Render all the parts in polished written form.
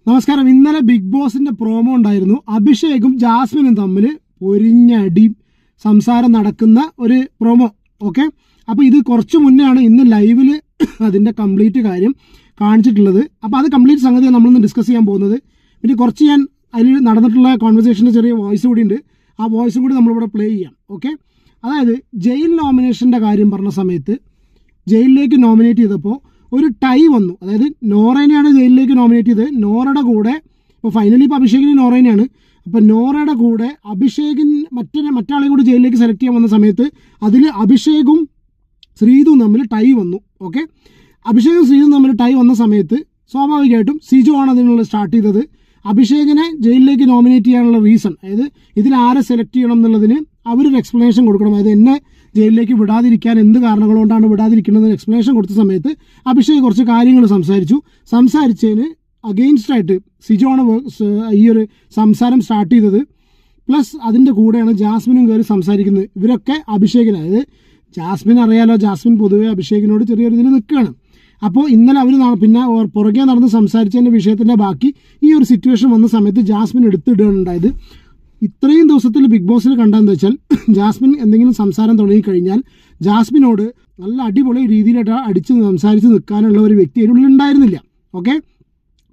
നമസ്കാരം. ഇന്നലെ ബിഗ് ബോസിന്റെ പ്രോമോ ഉണ്ടായിരുന്നു. അഭിഷേകും ജാസ്മിനും തമ്മിൽ പൊരിഞ്ഞടി സംസാരം നടക്കുന്ന ഒരു പ്രോമോ. ഓക്കെ, അപ്പോൾ ഇത് കുറച്ച് മുന്നെയാണ് ഇന്ന് ലൈവില് അതിന്റെ കംപ്ലീറ്റ് കാര്യം കാണിച്ചിട്ടുള്ളത്. അപ്പോൾ അത് കംപ്ലീറ്റ് സംഗതിയാണ് നമ്മളിന്ന് ഡിസ്കസ് ചെയ്യാൻ പോകുന്നത്. പിന്നെ കുറച്ച് ഞാൻ അതിൽ നടന്നിട്ടുള്ള കോൺവെർസേഷൻ്റെ ചെറിയ വോയിസ് കൂടി ഉണ്ട്. ആ വോയിസും കൂടി നമ്മളിവിടെ പ്ലേ ചെയ്യാം. ഓക്കെ, അതായത് ജയിൽ നോമിനേഷൻ്റെ കാര്യം പറഞ്ഞ സമയത്ത് ജയിലിലേക്ക് നോമിനേറ്റ് ചെയ്തപ്പോൾ ഒരു ടൈ വന്നു. അതായത് നോറേനെയാണ് ജയിലിലേക്ക് നോമിനേറ്റ് ചെയ്തത്. നോറയുടെ കൂടെ ഇപ്പോൾ ഫൈനലി ഇപ്പോൾ അഭിഷേകിന് നോറേനെയാണ്. അപ്പോൾ നോറയുടെ കൂടെ മറ്റാളെയും കൂടി ജയിലിലേക്ക് സെലക്ട് ചെയ്യാൻ വന്ന സമയത്ത് അതിൽ അഭിഷേകും ശ്രീതും തമ്മിൽ ടൈ വന്നു. ഓക്കെ, അഭിഷേകും ശ്രീതും തമ്മിൽ ടൈ വന്ന സമയത്ത് സ്വാഭാവികമായിട്ടും സിജു ആണ് അതിനുള്ള സ്റ്റാർട്ട് ചെയ്തത്. അഭിഷേകിനെ ജയിലിലേക്ക് നോമിനേറ്റ് ചെയ്യാനുള്ള റീസൺ, അതായത് ഇതിൽ ആരെ സെലക്ട് ചെയ്യണം എന്നുള്ളതിന് അവരൊരു എക്സ്പ്ലനേഷൻ കൊടുക്കണം. അതായത് എന്നെ ജയിലിലേക്ക് വിടാതിരിക്കാൻ എന്ത് കാരണങ്ങൾ കൊണ്ടാണ് വിടാതിരിക്കുന്നതെന്ന് എക്സ്പ്ലനേഷൻ കൊടുത്ത സമയത്ത് അഭിഷേക് കുറച്ച് കാര്യങ്ങൾ സംസാരിച്ചതിന് അഗെയിൻസ്റ്റ് ആയിട്ട് സിജു ആണ് ഈ ഒരു സംസാരം സ്റ്റാർട്ട് ചെയ്തത്. പ്ലസ് അതിൻ്റെ കൂടെയാണ് ജാസ്മിനും കയറി സംസാരിക്കുന്നത്. ഇവരൊക്കെ അഭിഷേകിന്, അതായത് ജാസ്മിൻ അറിയാലോ, ജാസ്മിൻ പൊതുവെ അഭിഷേകിനോട് ചെറിയൊരു ഇതിൽ നിൽക്കുകയാണ്. അപ്പോൾ ഇന്നലെ അവർ പിന്നെ പുറകെ നടന്ന് സംസാരിച്ചതിൻ്റെ വിഷയത്തിൻ്റെ ബാക്കി ഈ ഒരു സിറ്റുവേഷൻ വന്ന സമയത്ത് ജാസ്മിൻ എടുത്തിടുകയുണ്ടായത്. ഇത്രയും ദിവസത്തിൽ ബിഗ് ബോസിൽ കണ്ടതെന്ന് വെച്ചാൽ ജാസ്മിൻ എന്തെങ്കിലും സംസാരം തുടങ്ങിക്കഴിഞ്ഞാൽ ജാസ്മിനോട് നല്ല അടിപൊളി രീതിയിലായിട്ട് അടിച്ച് സംസാരിച്ച് നിൽക്കാനുള്ള ഒരു വ്യക്തി അതിനുള്ളിൽ ഉണ്ടായിരുന്നില്ല. ഓക്കെ,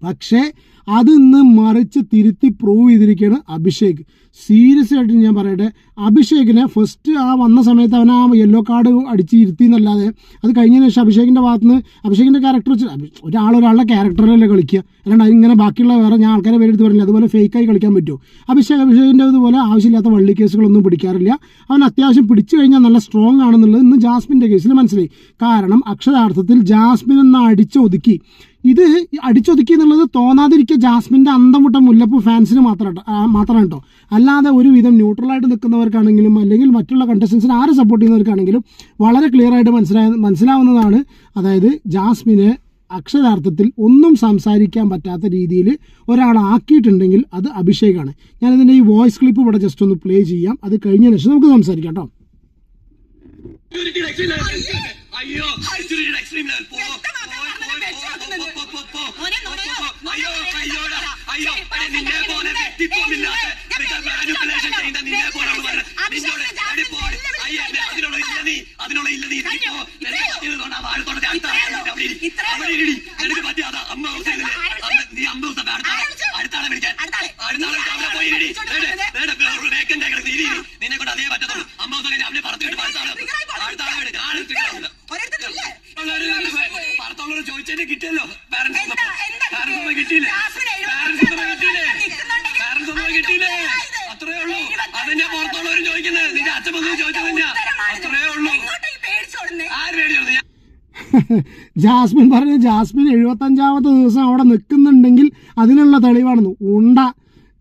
പക്ഷേ അത് ഇന്ന് മറിച്ച് തിരുത്തി പ്രൂവ് ചെയ്തിരിക്കുകയാണ് അഭിഷേക്. സീരിയസ് ആയിട്ട് ഞാൻ പറയട്ടെ, അഭിഷേകിനെ ഫസ്റ്റ് വന്ന സമയത്ത് അവൻ യെല്ലോ കാർഡ് അടിച്ച് ഇരുത്തി എന്നല്ലാതെ അത് കഴിഞ്ഞതിന് ശേഷം അഭിഷേകിൻ്റെ ഭാഗത്തുനിന്ന് അഭിഷേകിൻ്റെ ക്യാരക്ടർ വെച്ച് ഒരാളുടെ ക്യാരക്ടറിലല്ലേ കളിക്കുക, അല്ലാണ്ട് അതിങ്ങനെ ബാക്കിയുള്ള വേറെ ഞാൻ ആൾക്കാരെ പേരെടുത്ത് പറഞ്ഞില്ല. അതുപോലെ ഫേക്കായി കളിക്കാൻ പറ്റുമോ? അഭിഷേകിൻ്റെ ഇതുപോലെ ആവശ്യമില്ലാത്ത വള്ളി കേസുകളൊന്നും പിടിക്കാറില്ല. അവൻ അത്യാവശ്യം പിടിച്ചു കഴിഞ്ഞാൽ നല്ല സ്ട്രോങ് ആണെന്നുള്ളത് ഇന്ന് ജാസ്മിൻ്റെ കേസിൽ മനസ്സിലായി. കാരണം അക്ഷരാർത്ഥത്തിൽ ജാസ്മിൻ എന്ന് അടിച്ചൊതുക്കി. ഇത് അടിച്ചൊതുക്കി എന്നുള്ളത് തോന്നാതിരിക്കുക ജാസ്മിൻ്റെ അന്തം വിട്ട മുല്ലപ്പൂ ഫാൻസിന് മാത്രമാണ് കേട്ടോ. അല്ലാതെ ഒരുവിധം ന്യൂട്രലായിട്ട് നിൽക്കുന്നവർക്കാണെങ്കിലും അല്ലെങ്കിൽ മറ്റുള്ള കണ്ടസ്റ്റൻസിന് ആരെ സപ്പോർട്ട് ചെയ്യുന്നവർക്കാണെങ്കിലും വളരെ ക്ലിയർ ആയിട്ട് മനസ്സിലാവുന്നതാണ്. അതായത് ജാസ്മിനെ അക്ഷരാർത്ഥത്തിൽ ഒന്നും സംസാരിക്കാൻ പറ്റാത്ത രീതിയിൽ ഒരാളാക്കിയിട്ടുണ്ടെങ്കിൽ അത് അഭിഷേകാണ്. ഞാനിതിൻ്റെ ഈ വോയിസ് ക്ലിപ്പ് ഇവിടെ ജസ്റ്റ് ഒന്ന് പ്ലേ ചെയ്യാം. അത് കഴിഞ്ഞ ശേഷം നമുക്ക് സംസാരിക്കാം കേട്ടോ. അയ്യോ അയ്യോ നിന്നെ പോലെ വ്യക്തിത്വമില്ലാത്ത മാനിപ്പുലേഷൻ ചെയ്യുന്ന നിന്നെ പോലെ അതിനുള്ള ഇല്ല നീ എനിക്ക് പറ്റിയാതാ അമ്മ നീ 50 ദിവസം അടുത്താളെ വിളിക്കാൻ അടുത്താളെ പോയി നിന്നെ കൊണ്ട് അതേ പറ്റത്തുള്ളൂ. 50 ദിവസം അവനെ പറഞ്ഞിട്ട് പുറത്തുള്ളവർ ചോദിച്ചതിന് കിട്ടിയല്ലോ. കിട്ടിയില്ലേ? അത്രേ ഉള്ളൂ. അതിന്റെ പുറത്തുള്ളവരും ചോദിക്കുന്നത് നിന്റെ അച്ഛൻ ചോദിച്ചത് അത്രേ ഉള്ളൂ. ആര് പേടിച്ചോളൂ? ജാസ്മിൻ പറഞ്ഞു ജാസ്മിൻ 75ാമത്തെ ദിവസം അവിടെ നിൽക്കുന്നുണ്ടെങ്കിൽ അതിനുള്ള തെളിവാണെന്ന്.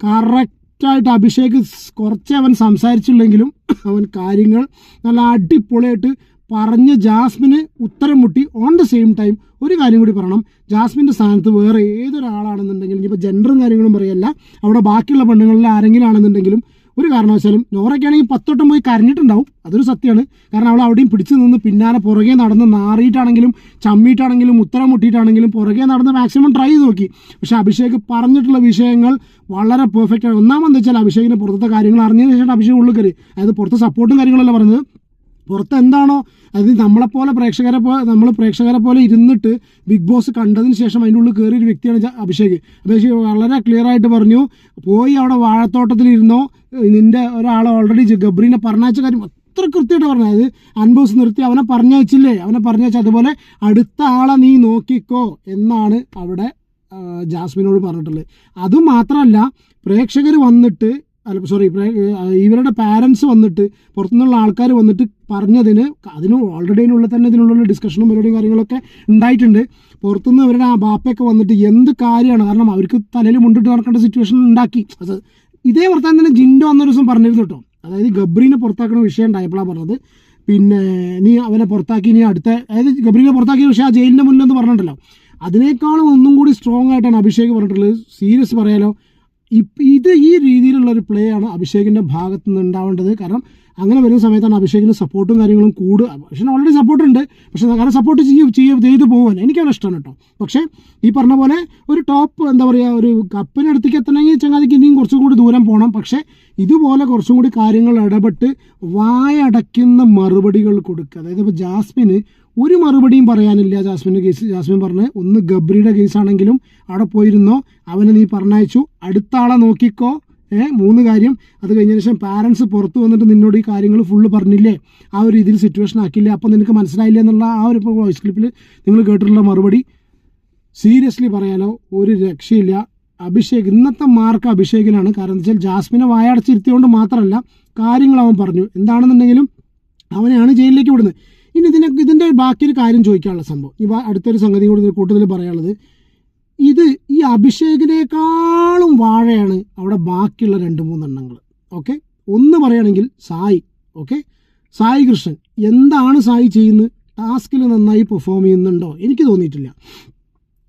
കറക്റ്റായിട്ട് അഭിഷേക് കുറച്ച് അവൻ സംസാരിച്ചില്ലെങ്കിലും അവൻ കാര്യങ്ങൾ നല്ല അടിപൊളിയായിട്ട് പറഞ്ഞ് ജാസ്മിന് ഉത്തരം മുട്ടി. ഓൺ ദ സെയിം ടൈം ഒരു കാര്യം കൂടി പറയണം, ജാസ്മിൻ്റെ സ്ഥാനത്ത് വേറെ ഏതൊരാളാണെന്നുണ്ടെങ്കിലും ഇനിയിപ്പോൾ ജെൻഡറും കാര്യങ്ങളും പറയല്ല, അവിടെ ബാക്കിയുള്ള പെണ്ണുങ്ങളിൽ ആരെങ്കിലും ആണെന്നുണ്ടെങ്കിലും ഒരു കാരണവശാലും നോറയ്ക്കാണെങ്കിൽ 10 വട്ടം പോയി കരഞ്ഞിട്ടുണ്ടാവും. അതൊരു സത്യമാണ്. കാരണം അവൾ അവിടെയും പിടിച്ചു നിന്ന് പിന്നാലെ പുറകെ നടന്ന് നാറിയിട്ടാണെങ്കിലും ചമ്മിയിട്ടാണെങ്കിലും ഉത്തരം മുട്ടിയിട്ടാണെങ്കിലും പുറകെ നടന്ന് മാക്സിമം ട്രൈ ചെയ്ത് നോക്കി. പക്ഷേ അഭിഷേക് പറഞ്ഞിട്ടുള്ള വിഷയങ്ങൾ വളരെ പെർഫെക്റ്റ് ആണ്. ഒന്നാമെന്ന് വെച്ചാൽ അഭിഷേകിന് പുറത്തെ കാര്യങ്ങൾ അറിഞ്ഞതിന് ശേഷം അഭിഷേക് ഉള്ളിൽ കയറി. അതായത് പുറത്ത് സപ്പോർട്ടും കാര്യങ്ങളല്ല പറഞ്ഞത്, പുറത്ത് എന്താണോ അത് നമ്മൾ പ്രേക്ഷകരെ പോലെ ഇരുന്നിട്ട് ബിഗ് ബോസ് കണ്ടതിന് ശേഷം അതിൻ്റെ ഉള്ളിൽ കയറിയ ഒരു വ്യക്തിയാണ് അഭിഷേക്. വളരെ ക്ലിയർ ആയിട്ട് പറഞ്ഞു, പോയി അവിടെ വാഴത്തോട്ടത്തിലിരുന്നോ, നിന്റെ ഒരാൾ ഓൾറെഡി ഗബ്രീനെ പറഞ്ഞയച്ച കാര്യം അത്ര കൃത്യമായിട്ട് പറഞ്ഞു. അതായത് അൻബോസ് നിർത്തി അവനെ പറഞ്ഞയച്ചില്ലേ, അവനെ പറഞ്ഞയച്ച അതുപോലെ അടുത്ത ആളെ നീ നോക്കിക്കോ എന്നാണ് അവിടെ ജാസ്മിനോട് പറഞ്ഞിട്ടുള്ളത്. അതുമാത്രമല്ല, പ്രേക്ഷകർ വന്നിട്ട് ഇവരുടെ പാരൻസ് വന്നിട്ട് പുറത്തുനിന്നുള്ള ആൾക്കാർ വന്നിട്ട് പറഞ്ഞതിന് ഓൾറെഡി അതിനുള്ളിൽ തന്നെ ഇതിനുള്ള ഡിസ്കഷനും പരിപാടിയും കാര്യങ്ങളൊക്കെ ഉണ്ടായിട്ടുണ്ട്. പുറത്തുനിന്ന് ഇവരുടെ ബാപ്പയൊക്കെ വന്നിട്ട് എന്ത് കാര്യമാണ്, കാരണം അവർക്ക് തലയിൽ മുണ്ടിട്ട് നടക്കേണ്ട സിറ്റുവേഷൻ ഉണ്ടാക്കി. അത് ഇതേ വർത്താനം തന്നെ ജിൻഡോ അന്നൊരു ദിവസം പറഞ്ഞിരുന്നു കേട്ടോ. അതായത് ഗബ്രീനെ പുറത്താക്കുന്ന വിഷയം ഉണ്ടായപ്പോഴാണ് പറഞ്ഞത്. പിന്നെ നീ അവനെ പുറത്താക്കി, നീ അതായത് ഗബ്രീനെ പുറത്താക്കിയ വിഷയം ആ ജയിലിൻ്റെ മുന്നിലെന്ന് പറഞ്ഞിട്ടുണ്ടല്ലോ, അതിനേക്കാളും ഒന്നും കൂടി സ്ട്രോങ് ആയിട്ടാണ് അഭിഷേക് പറഞ്ഞിട്ടുള്ളത്. സീരിയസ് പറയാലോ, ഈ രീതിയിലുള്ള ഒരു പ്ലേ ആണ് അഭിഷേകിൻ്റെ ഭാഗത്തു നിന്ന് ഉണ്ടാവേണ്ടത്. കാരണം അങ്ങനെ വരുന്ന സമയത്താണ് അഭിഷേകിന് സപ്പോർട്ടും കാര്യങ്ങളും കൂടുക. പക്ഷേ ഓൾറെഡി സപ്പോർട്ടുണ്ട്, പക്ഷേ കാരണം സപ്പോർട്ട് ചെയ്ത് പോകുമല്ലോ, എനിക്കവിടെ ഇഷ്ടമാണ് കേട്ടോ. പക്ഷേ ഈ പറഞ്ഞ പോലെ ഒരു ടോപ്പ് എന്താ പറയുക, ഒരു കപ്പിനടുത്തേക്ക് എത്തണമെങ്കിൽ ചങ്ങാതിക്ക് ഇനിയും കുറച്ചും കൂടി ദൂരം പോകണം. പക്ഷേ ഇതുപോലെ കുറച്ചും കൂടി കാര്യങ്ങൾ ഇടപെട്ട് വായടയ്ക്കുന്ന മറുപടികൾ കൊടുക്കുക. അതായത് ഇപ്പോൾ ജാസ്മിന് ഒരു മറുപടിയും പറയാനില്ല. ജാസ്മിൻ പറഞ്ഞ് ഒന്ന് ഗബ്രിയുടെ കേസാണെങ്കിലും അവിടെ പോയിരുന്നോ, അവനെ നീ പറഞ്ഞയച്ചു, അടുത്ത ആളെ നോക്കിക്കോ, 3 കാര്യം. അത് കഴിഞ്ഞതിന് ശേഷം പാരൻസ് പുറത്ത് വന്നിട്ട് നിന്നോട് ഈ കാര്യങ്ങൾ ഫുള്ള് പറഞ്ഞില്ലേ, ആ ഒരു രീതിയിൽ സിറ്റുവേഷൻ ആക്കില്ലേ, അപ്പോൾ നിനക്ക് മനസ്സിലായില്ല എന്നുള്ള ആ ഒരു വോയിസ് ക്ലിപ്പിൽ നിങ്ങൾ കേട്ടിട്ടുള്ള മറുപടി സീരിയസ്ലി പറയാനോ ഒരു രക്ഷയില്ല. അഭിഷേക് ഇന്നത്തെ മാർക്ക് അഭിഷേകിനാണ്. കാരണം എന്താ വെച്ചാൽ ജാസ്മിനെ വായടച്ചിരുത്തിയോണ്ട് മാത്രമല്ല കാര്യങ്ങൾ അവൻ പറഞ്ഞു. എന്താണെന്നുണ്ടെങ്കിലും അവനെയാണ് ജയിലിലേക്ക് വിടുന്നത്. ഇനി ഇതിൻ്റെ ബാക്കിയൊരു കാര്യം ചോദിക്കാനുള്ള സംഭവം, ഈ അടുത്തൊരു സംഗതി കൂടി കൂട്ടത്തിൽ പറയാനുള്ളത്, ഈ അഭിഷേകിനേക്കാളും വാഴയാണ് അവിടെ ബാക്കിയുള്ള 2-3 എണ്ണങ്ങൾ. ഓക്കെ, ഒന്ന് പറയുകയാണെങ്കിൽ സായി. ഓക്കെ, സായി കൃഷ്ണൻ എന്താണ് സായി ചെയ്യുന്നത്? ടാസ്കിൽ നന്നായി പെർഫോം ചെയ്യുന്നുണ്ടോ? എനിക്ക് തോന്നിയിട്ടില്ല.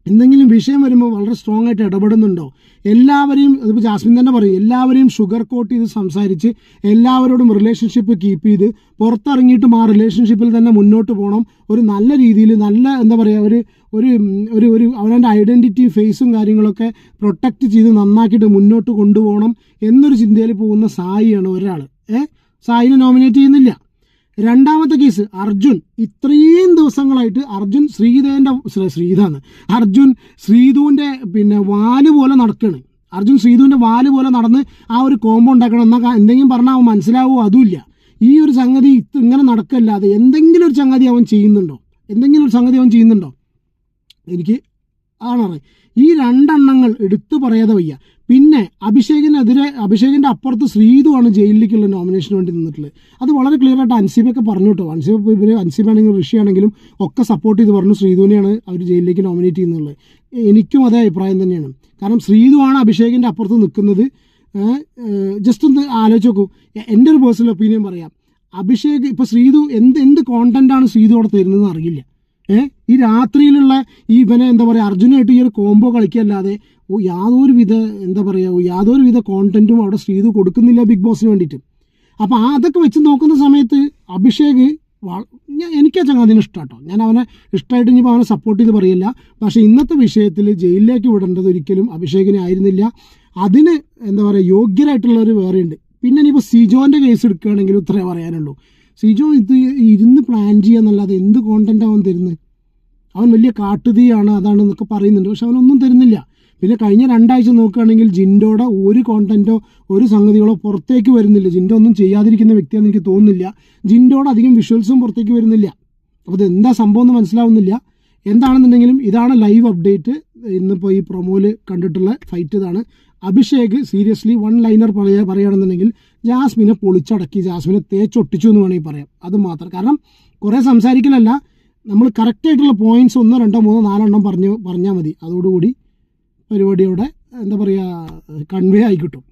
എന്തെങ്കിലും വിഷയം വരുമ്പോൾ വളരെ സ്ട്രോങ് ആയിട്ട് ഇടപെടുന്നുണ്ടോ? എല്ലാവരെയും, അതിപ്പോൾ ജാസ്മിൻ തന്നെ പറയും, എല്ലാവരെയും ഷുഗർ കോട്ട് ചെയ്ത് സംസാരിച്ച് എല്ലാവരോടും റിലേഷൻഷിപ്പ് കീപ്പ് ചെയ്ത് പുറത്തിറങ്ങിയിട്ടും ആ റിലേഷൻഷിപ്പിൽ തന്നെ മുന്നോട്ട് പോകണം. ഒരു നല്ല രീതിയിൽ നല്ല എന്താ പറയുക, ഒരു അവൻ്റെ ഐഡൻറ്റിറ്റിയും ഫേസും കാര്യങ്ങളൊക്കെ പ്രൊട്ടക്റ്റ് ചെയ്ത് നന്നാക്കിയിട്ട് മുന്നോട്ട് കൊണ്ടുപോകണം എന്നൊരു ചിന്തയിൽ പോകുന്ന സായിയാണ് ഒരാൾ. സായിനെ നോമിനേറ്റ് ചെയ്യുന്നില്ല. രണ്ടാമത്തെ കേസ് അർജുൻ. ഇത്രയും ദിവസങ്ങളായിട്ട് അർജുൻ അർജുൻ ശ്രീധുവിൻ്റെ വാല് പോലെ നടക്കുകയാണ്. അർജുൻ ശ്രീധുവിൻ്റെ വാല് പോലെ നടന്ന് ആ ഒരു കോംബോ ഉണ്ടാക്കണം. എന്നാൽ എന്തെങ്കിലും പറഞ്ഞാൽ അവൻ മനസ്സിലാവുമോ? അതുമില്ല. ഈ ഒരു സംഗതി ഇങ്ങനെ നടക്കല്ലാതെ എന്തെങ്കിലും ഒരു സംഗതി അവൻ ചെയ്യുന്നുണ്ടോ? എനിക്ക് ആണറിയാം. ഈ 2 എണ്ണങ്ങൾ എടുത്തു പറയാതെ വയ്യ. പിന്നെ അഭിഷേകിൻ്റെ അപ്പുറത്ത് ശ്രീധുവാണ് ജയിലിലേക്കുള്ള നോമിനേഷന് വേണ്ടി നിന്നിട്ടുള്ളത്. അത് വളരെ ക്ലിയർ ആയിട്ട് അൻസിബയൊക്കെ പറഞ്ഞു കേട്ടോ. അൻസിബാണെങ്കിലും ഋഷി ആണെങ്കിലും ഒക്കെ സപ്പോർട്ട് ചെയ്ത് പറഞ്ഞു ശ്രീധുവിനെയാണ് അവർ ജയിലിലേക്ക് നോമിനേറ്റ് ചെയ്യുന്നുള്ളത്. എനിക്കും അതേ അഭിപ്രായം തന്നെയാണ്. കാരണം ശ്രീധുവാണ് അഭിഷേകിൻ്റെ അപ്പുറത്ത് നിൽക്കുന്നത്. ജസ്റ്റ് ഒന്ന് ആലോചിച്ച് നോക്കൂ. എൻ്റെ ഒരു പേഴ്സണൽ ഒപ്പീനിയൻ പറയാം. അഭിഷേക് ഇപ്പോൾ ശ്രീധു എന്ത് കോണ്ടന്റാണ് ശ്രീധു അവിടെ തരുന്നതെന്ന് അറിയില്ല. ഈ രാത്രിയിലുള്ള ഇവനെ എന്താ പറയുക, അർജുനായിട്ട് ഈ ഒരു കോംബോ കളിക്കല്ലാതെ യാതൊരുവിധ കോണ്ടന്റും അവിടെ ശ്രീധു കൊടുക്കുന്നില്ല ബിഗ് ബോസിന് വേണ്ടിയിട്ട്. അപ്പോൾ അതൊക്കെ വെച്ച് നോക്കുന്ന സമയത്ത് അഭിഷേക് എനിക്ക് ആ ചങ്ങാതിനെ ഇഷ്ടമാട്ടോ. ഞാൻ അവനെ ഇഷ്ടമായിട്ട് ഇനിയിപ്പോൾ അവനെ സപ്പോർട്ട് ചെയ്ത് പറയില്ല. പക്ഷേ ഇന്നത്തെ വിഷയത്തിൽ ജയിലിലേക്ക് വിടേണ്ടത് ഒരിക്കലും അഭിഷേകിനെ ആയിരുന്നില്ല. അതിന് എന്താ പറയുക യോഗ്യരായിട്ടുള്ളവർ വേറെയുണ്ട്. പിന്നെ ഇനിയിപ്പോൾ സിജോൻ്റെ കേസ് എടുക്കുകയാണെങ്കിലും ഇത്രേ പറയാനുള്ളൂ. സിജോ ഇത് ഇരുന്ന് പ്ലാൻ ചെയ്യാന്നല്ലാതെ എന്ത് കോണ്ടന്റ് അവൻ തരുന്നത്? അവൻ വലിയ കാട്ടുതീയാണ് അതാണെന്നൊക്കെ പറയുന്നുണ്ട്, പക്ഷെ അവനൊന്നും തരുന്നില്ല. പിന്നെ കഴിഞ്ഞ 2 ആഴ്ച നോക്കുകയാണെങ്കിൽ ജിൻഡോയുടെ ഒരു കോണ്ടന്റോ ഒരു സംഗതികളോ പുറത്തേക്ക് വരുന്നില്ല. ജിൻഡോ ഒന്നും ചെയ്യാതിരിക്കുന്ന വ്യക്തിയാണെന്ന് എനിക്ക് തോന്നുന്നില്ല. ജിൻഡോയുടെ അധികം വിഷ്വൽസും പുറത്തേക്ക് വരുന്നില്ല. അപ്പോൾ ഇതെന്താ സംഭവം എന്ന് മനസ്സിലാവുന്നില്ല. എന്താണെന്നുണ്ടെങ്കിലും ഇതാണ് ലൈവ് അപ്ഡേറ്റ്. ഇന്നിപ്പോൾ ഈ പ്രൊമോയിൽ കണ്ടിട്ടുള്ള ഫൈറ്റ് ഇതാണ്. അഭിഷേക് സീരിയസ്ലി 1 ലൈനർ പറയുകയാണെന്നുണ്ടെങ്കിൽ ജാസ്മിനെ പൊളിച്ചടക്കി, ജാസ്മിനെ തേച്ചൊട്ടിച്ചു എന്ന് വേണമെങ്കിൽ പറയാം. അത് മാത്രം. കാരണം കുറേ സംസാരിക്കലല്ല, നമ്മൾ കറക്റ്റായിട്ടുള്ള പോയിന്റ്സ് 1, 2, 3, 4 പറഞ്ഞാൽ മതി. അതോടുകൂടി പരിപാടി അവിടെ എന്താ പറയുക കൺവേ ആയി കിട്ടും.